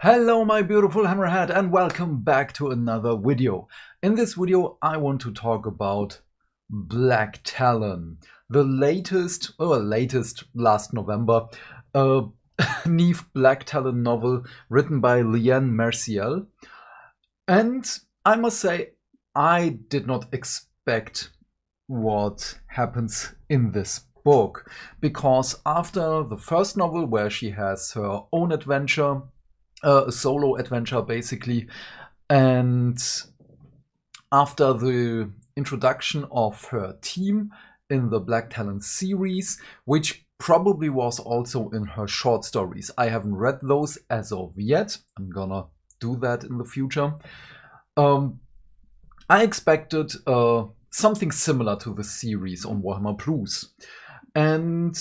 Hello my beautiful hammerhead and welcome back to another video. In this video I want to talk about Blacktalon, the latest last November Neve Blacktalon novel written by Liane Merciel. And I must say I did not expect what happens in this book, because after the first novel where she has her own adventure, a solo adventure basically, and after the introduction of her team in the Blacktalon series, which probably was also in her short stories. I haven't read those as of yet. I'm gonna do that in the future. I expected something similar to the series on Warhammer Plus, and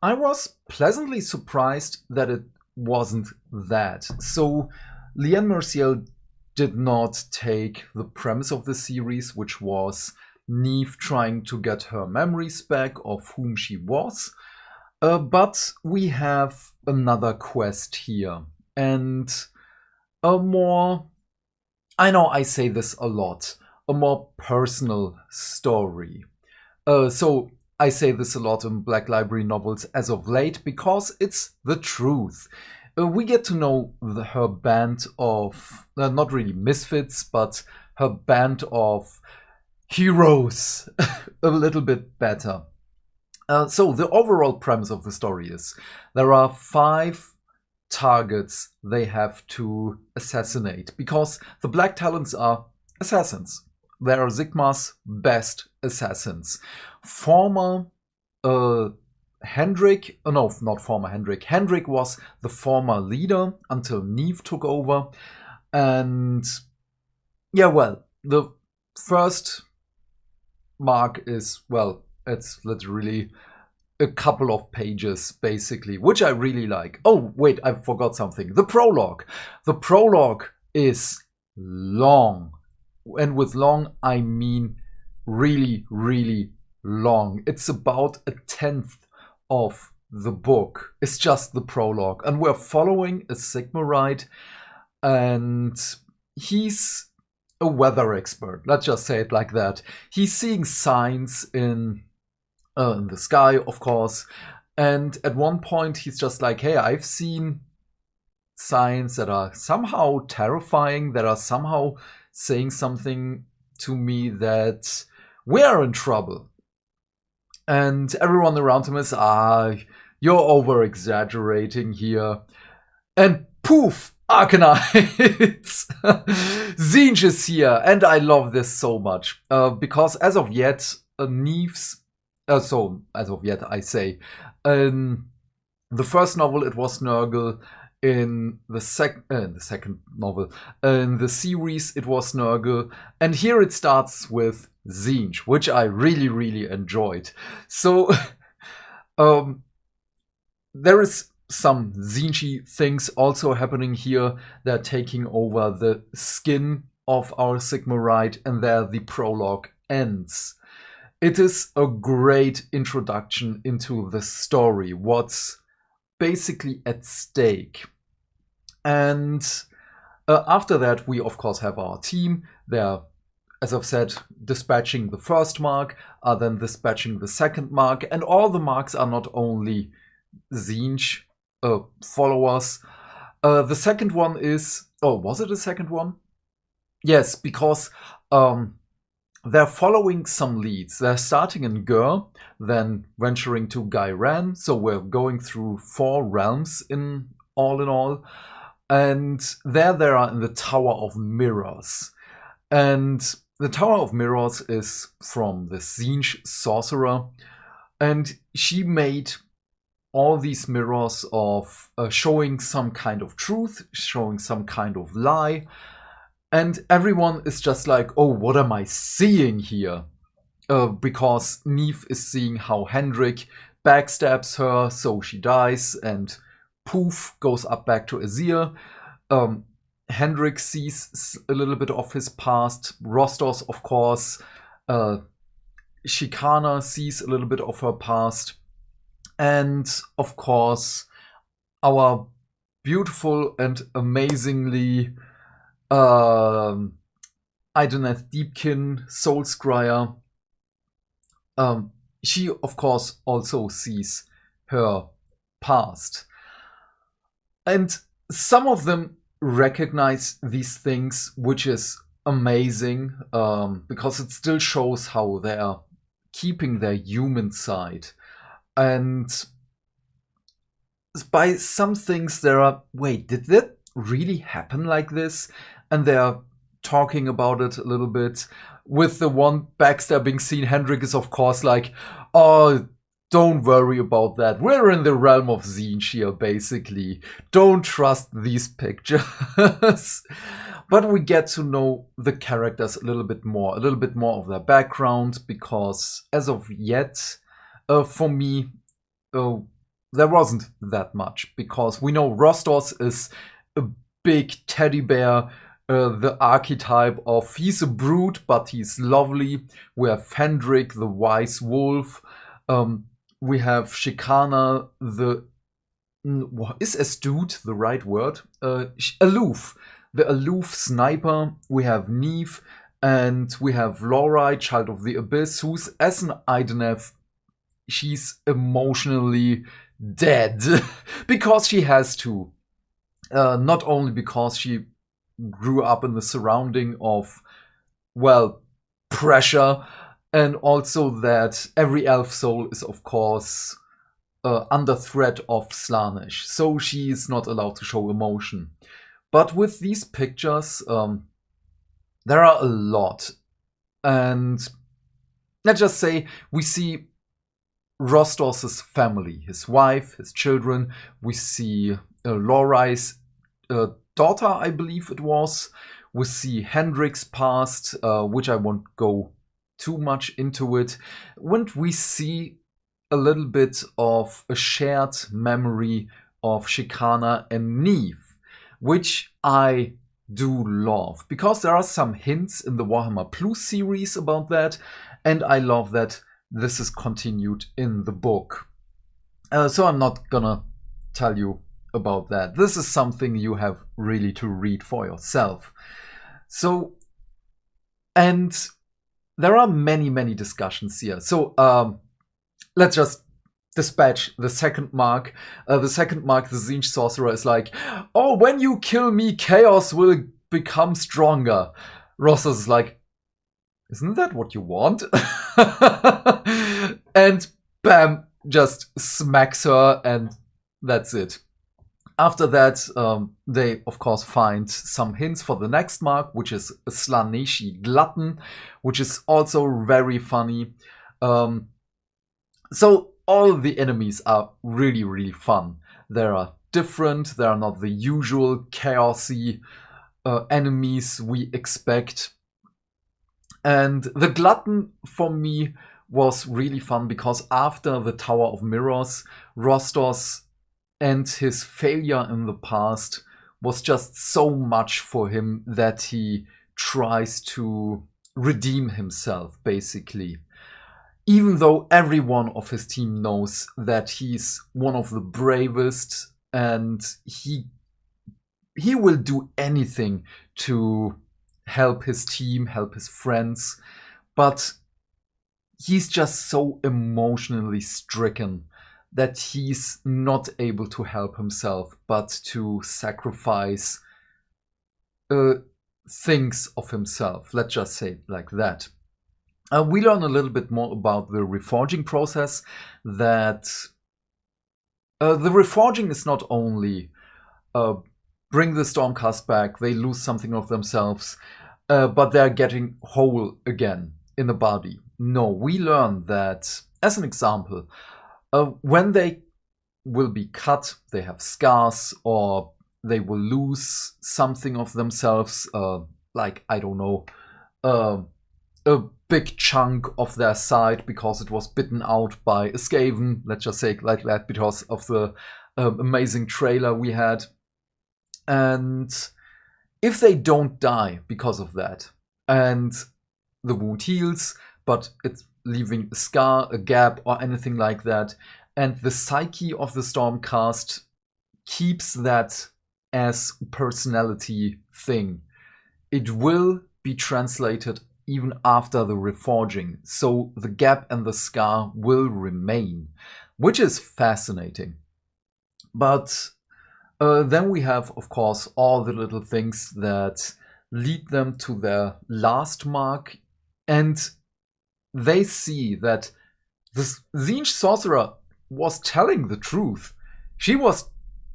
I was pleasantly surprised that it wasn't that. So Liane Merciel did not take the premise of the series, which was Neve trying to get her memories back of whom she was, but we have another quest here, and a more, I know I say this a lot, a more personal story. So I say this a lot in Black Library novels as of late because it's the truth. We get to know her band of, not really misfits, but her band of heroes a little bit better. So the overall premise of the story is there are 5 targets they have to assassinate, because the Blacktalons are assassins. They are Sigmars' best assassins. Former Hendrik, no, not former Hendrik. Hendrik was the former leader until Neve took over. And yeah, well, the first mark is, well, it's literally a couple of pages basically, which I really like. Oh, wait, I forgot something. The prologue. The prologue is long. And with long, I mean really, really long. It's about a 10th of the book. It's just the prologue. And we're following a Sigmarite, and he's a weather expert. Let's just say it like that. He's seeing signs in the sky, of course. And at one point, he's just like, hey, I've seen signs that are somehow terrifying, that are somehow saying something to me that we're in trouble. And everyone around him is, you're over exaggerating here. And poof, Arkanites! Tzeentch is here, and I love this so much. Because as of yet, Neve's, so as of yet I say, in the first novel it was Nurgle. In the second novel, in the series, it was Nurgle, and here it starts with Tzeentch, which I really, really enjoyed. So, there is some Tzeentchy things also happening here. They're taking over the skin of our Sigmarite, and there the prologue ends. It is a great introduction into the story, what's basically at stake. And after that, we of course have our team. They're, as I've said, dispatching the first mark, are then dispatching the second mark, and all the marks are not only Tzeentch followers. The second one is, oh, was it a second one? Yes, because they're following some leads. They're starting in Gur, then venturing to Gairan. So we're going through 4 realms in all. And there they are in the Tower of Mirrors. And the Tower of Mirrors is from the Tzeentch sorcerer. And she made all these mirrors of showing some kind of truth, showing some kind of lie. And everyone is just like, oh, what am I seeing here? Because Neve is seeing how Hendrik backstabs her, so she dies, and poof, goes up back to Azir. Hendrik sees a little bit of his past. Rostos, of course. Shikana sees a little bit of her past. And, of course, our beautiful and amazingly Idoneth Deepkin, Soul Scryer. She, of course, also sees her past. And some of them recognize these things, which is amazing, because it still shows how they are keeping their human side. And by some things there are, wait, did that really happen like this? And they are talking about it a little bit. With the one backstabbing scene, Hendrik is of course like, oh, don't worry about that. We're in the realm of Zinch here, basically. Don't trust these pictures. But we get to know the characters a little bit more of their background, because as of yet, for me, there wasn't that much, because we know Rostos is a big teddy bear, the archetype of he's a brute, but he's lovely. We have Hendrik, the wise wolf. We have Shikana, is astute the right word? Aloof, the aloof sniper. We have Neve, and we have Lorai, Child of the Abyss, who's, as an Idoneth, she's emotionally dead because she has to. Not only because she grew up in the surrounding of, well, pressure, and also that every elf soul is, of course, under threat of Slaanesh, so she is not allowed to show emotion. But with these pictures, there are a lot. And let's just say we see Rostos' family, his wife, his children. We see Lorai's daughter, I believe it was. We see Hendrik's past, which I won't go too much into it. And we see a little bit of a shared memory of Shikana and Neve, which I do love, because there are some hints in the Warhammer Plus series about that, and I love that this is continued in the book. So I'm not gonna tell you about that. This is something you have really to read for yourself. So, and there are many discussions here. So let's just dispatch the second mark. The second mark, the Zinch sorcerer, is like, oh, when you kill me, chaos will become stronger. Rostos is like, isn't that what you want? And bam, just smacks her, and that's it. After that, they, of course, find some hints for the next mark, which is a Slaaneshi glutton, which is also very funny. So all the enemies are really fun. They are different. They are not the usual chaosy enemies we expect. And the glutton, for me, was really fun, because after the Tower of Mirrors, Rostos and his failure in the past was just so much for him that he tries to redeem himself, basically. Even though everyone of his team knows that he's one of the bravest, and he will do anything to help his team, help his friends, but he's just so emotionally stricken that he's not able to help himself, but to sacrifice things of himself. Let's just say it like that. We learn a little bit more about the reforging process, that the reforging is not only bring the Stormcast back, they lose something of themselves, but they're getting whole again in the body. No, we learn that, as an example, when they will be cut, they have scars, or they will lose something of themselves, like, I don't know, a big chunk of their side because it was bitten out by a Skaven, let's just say it like that, because of the amazing trailer we had. And if they don't die because of that, and the wound heals, but it's leaving a scar, a gap, or anything like that, and the psyche of the Stormcast keeps that as personality thing. It will be translated even after the reforging, so the gap and the scar will remain, which is fascinating. But then we have, of course, all the little things that lead them to their last mark, and they see that the Tzeentch sorcerer was telling the truth. She was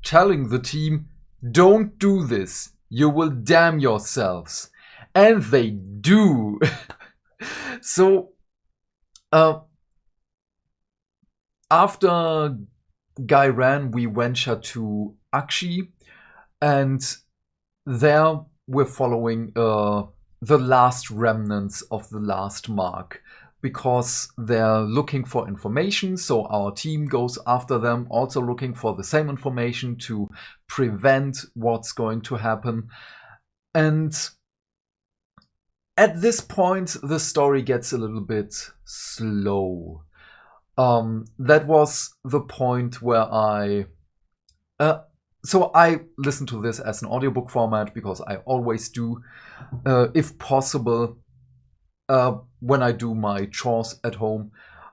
telling the team, don't do this, you will damn yourselves. And they do. So, after Guy ran, we venture to Akshi, and there we're following the last remnants of the last mark, because they're looking for information, so our team goes after them, also looking for the same information to prevent what's going to happen. And at this point, the story gets a little bit slow. That was the point where I listened to this as an audiobook format, because I always do, if possible, when I do my chores at home.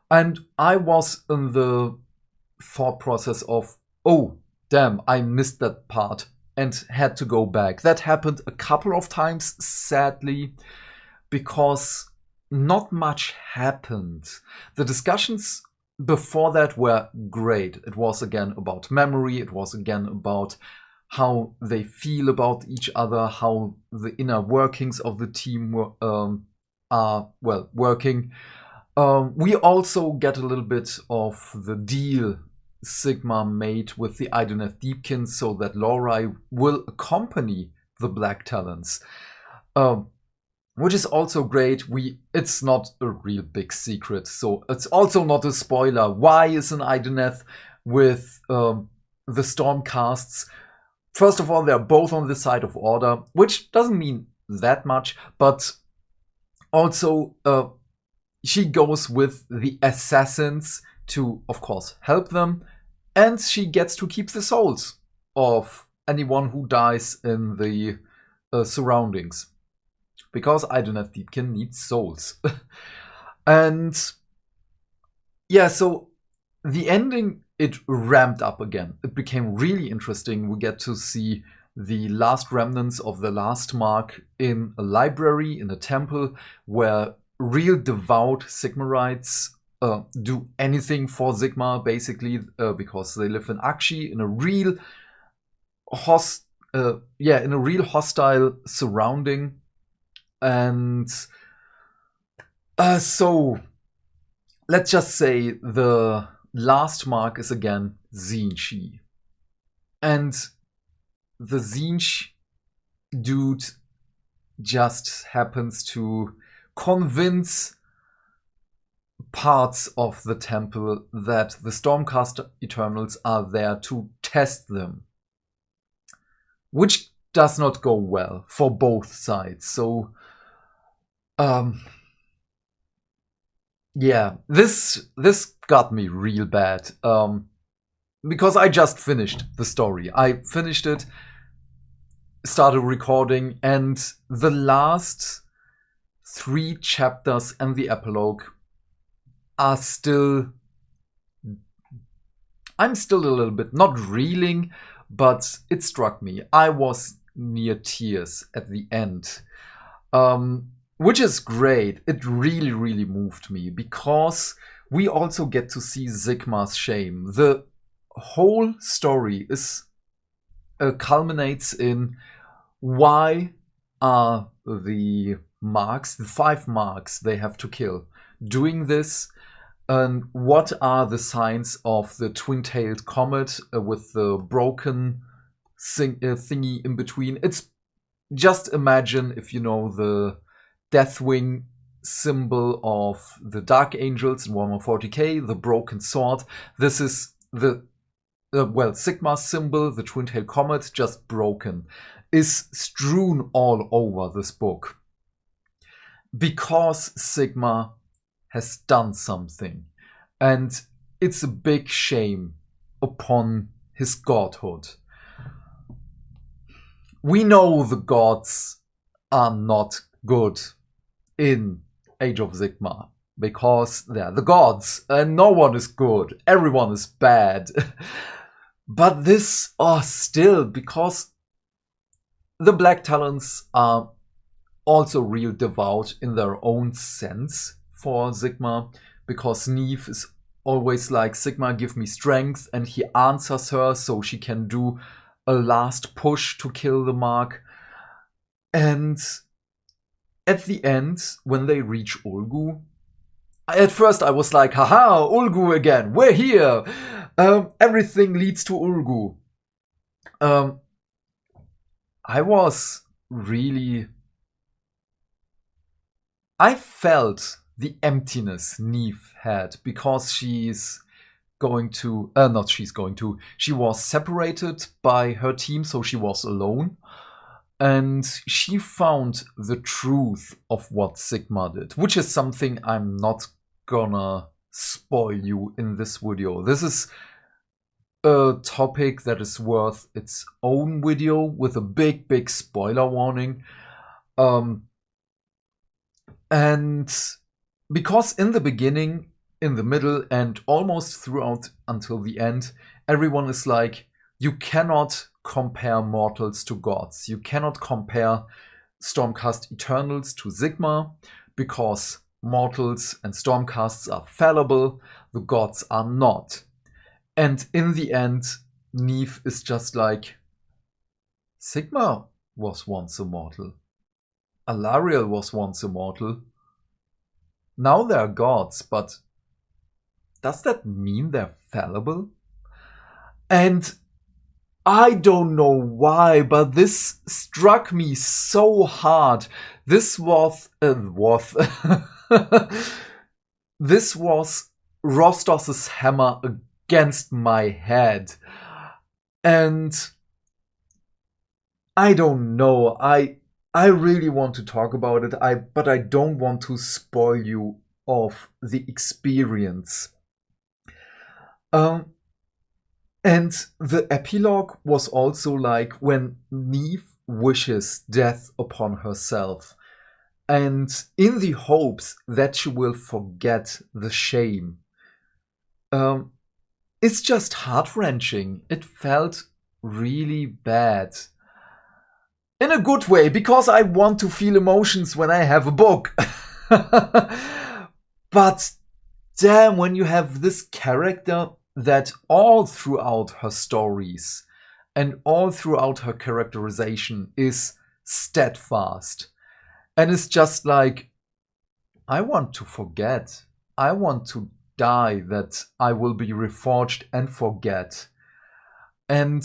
And I was in the thought process of, oh, damn, I missed that part and had to go back. That happened a couple of times, sadly, because not much happened. The discussions before that were great. It was again about memory. It was again about how they feel about each other, how the inner workings of the team are, well, working. We also get a little bit of the deal Sigmar made with the Idoneth Deepkin, so that Lorai will accompany the Blacktalons, which is also great. It's not a real big secret, so it's also not a spoiler. Why is an Idoneth with the Stormcasts? First of all, they're both on the side of Order, which doesn't mean that much, but also she goes with the Assassins to, of course, help them, and she gets to keep the souls of anyone who dies in the surroundings, because Idoneth Deepkin needs souls. And yeah, so the ending, it ramped up again. It became really interesting. We get to see the last remnants of the last mark in a library, in a temple, where real devout Sigmarites do anything for Sigmar, basically, because they live in Akshi, in a real hostile surrounding. And so let's just say the last mark is again Tzeentch. And the Tzeentch dude just happens to convince parts of the temple that the Stormcast Eternals are there to test them, which does not go well for both sides. So yeah, this got me real bad, because I just finished the story. I finished it, started recording, and the last 3 chapters and the epilogue are still... I'm still a little bit, not reeling, but it struck me. I was near tears at the end. Which is great. It really, really moved me, because we also get to see Sigmar's shame. The whole story is culminates in why are the marks, the 5 marks they have to kill, doing this, and what are the signs of the twin-tailed comet with the broken thingy in between. It's just imagine, if you know the Deathwing symbol of the Dark Angels in Warhammer 40k, the broken sword. This is the Sigmar's symbol, the twin-tailed comet, just broken, is strewn all over this book, because Sigmar has done something, and it's a big shame upon his godhood. we know the gods are not good in Age of Sigmar, because they're the gods and no one is good, everyone is bad. But this, still, because the Blacktalons are also real devout in their own sense for Sigmar, because Neve is always like, Sigmar, give me strength, and he answers her so she can do a last push to kill the Mark. And at the end, when they reach Ulgu, at first I was like, haha, Ulgu again, we're here! Everything leads to Ulgu. I was really... I felt the emptiness Neve had, because she's going to... she was separated by her team, so she was alone. And she found the truth of what Sigmar did, which is something I'm not gonna spoil you in this video. This is a topic that is worth its own video with a big spoiler warning. And because in the beginning, in the middle, and almost throughout until the end, everyone is like, you cannot compare mortals to gods. You cannot compare Stormcast Eternals to Sigmar, because mortals and Stormcasts are fallible, the gods are not. And in the end, Neve is just like, Sigmar was once a mortal. Alariel was once a mortal. Now they're gods, but does that mean they're fallible? And I don't know why, but this struck me so hard. This was this was Rostos's hammer against my head. And I don't know. I really want to talk about it, but I don't want to spoil you of the experience. And the epilogue was also like when Neve wishes death upon herself, and in the hopes that she will forget the shame. It's just heart-wrenching. It felt really bad. In a good way, because I want to feel emotions when I have a book. But damn, when you have this character that all throughout her stories and all throughout her characterization is steadfast, and it's just like, I want to forget. I want to die, that I will be reforged and forget. And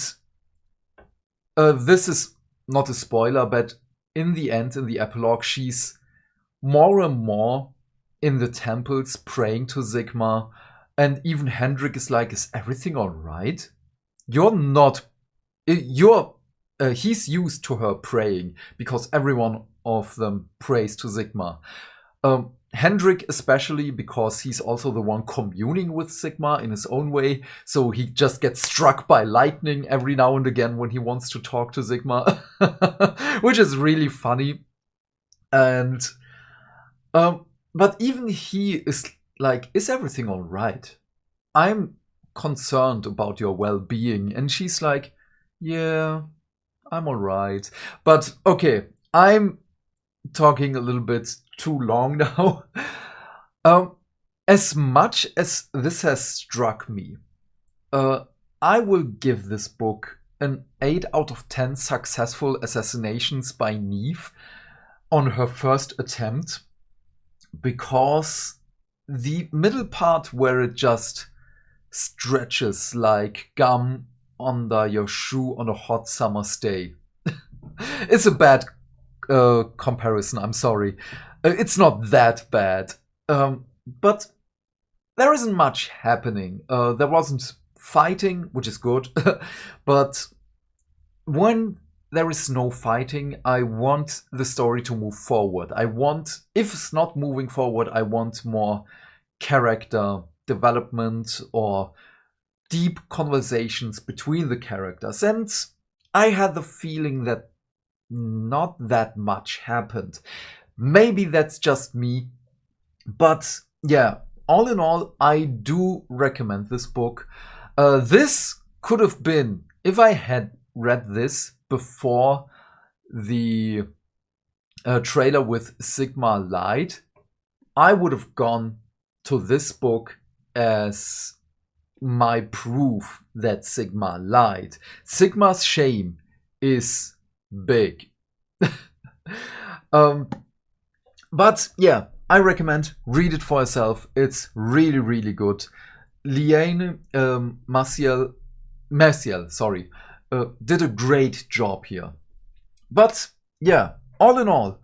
this is not a spoiler, but in the end, in the epilogue, she's more and more in the temples praying to Sigmar. And even Hendrik is like, is everything all right? He's used to her praying, because every one of them prays to Sigmar. Hendrik especially, because he's also the one communing with Sigmar in his own way, so he just gets struck by lightning every now and again when he wants to talk to Sigmar, which is really funny. And but even he is like, is everything all right? I'm concerned about your well-being. And she's like, yeah, I'm all right. But okay, I'm talking a little bit too long now. As much as this has struck me, I will give this book an 8 out of 10 successful assassinations by Neve on her first attempt, because the middle part where it just stretches like gum under your shoe on a hot summer's day. It's a bad comparison, I'm sorry. It's not that bad. But there isn't much happening. There wasn't fighting, which is good. But when there is no fighting, I want the story to move forward. I want, if it's not moving forward, I want more character development or deep conversations between the characters. And I had the feeling that not that much happened. Maybe that's just me, but yeah, all in all, I do recommend this book. This could have been, if I had read this before the trailer with Sigmar lied, I would have gone to this book as my proof that Sigmar lied. Sigmar's shame is big. But yeah, I recommend read it for yourself. It's really, really good. Liane Merciel, sorry, did a great job here. But yeah, all in all,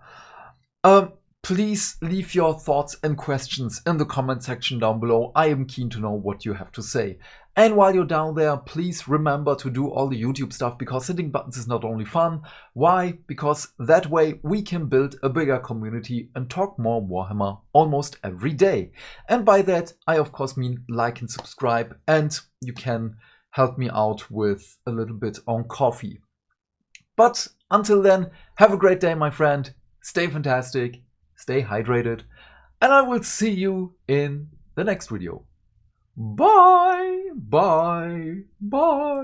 please leave your thoughts and questions in the comment section down below. I am keen to know what you have to say. And while you're down there, please remember to do all the YouTube stuff, because hitting buttons is not only fun. Why? Because that way we can build a bigger community and talk more Warhammer almost every day. And by that, I of course mean like and subscribe, and you can help me out with a little bit on coffee. But until then, have a great day, my friend. Stay fantastic, stay hydrated, and I will see you in the next video. Bye, bye, bye.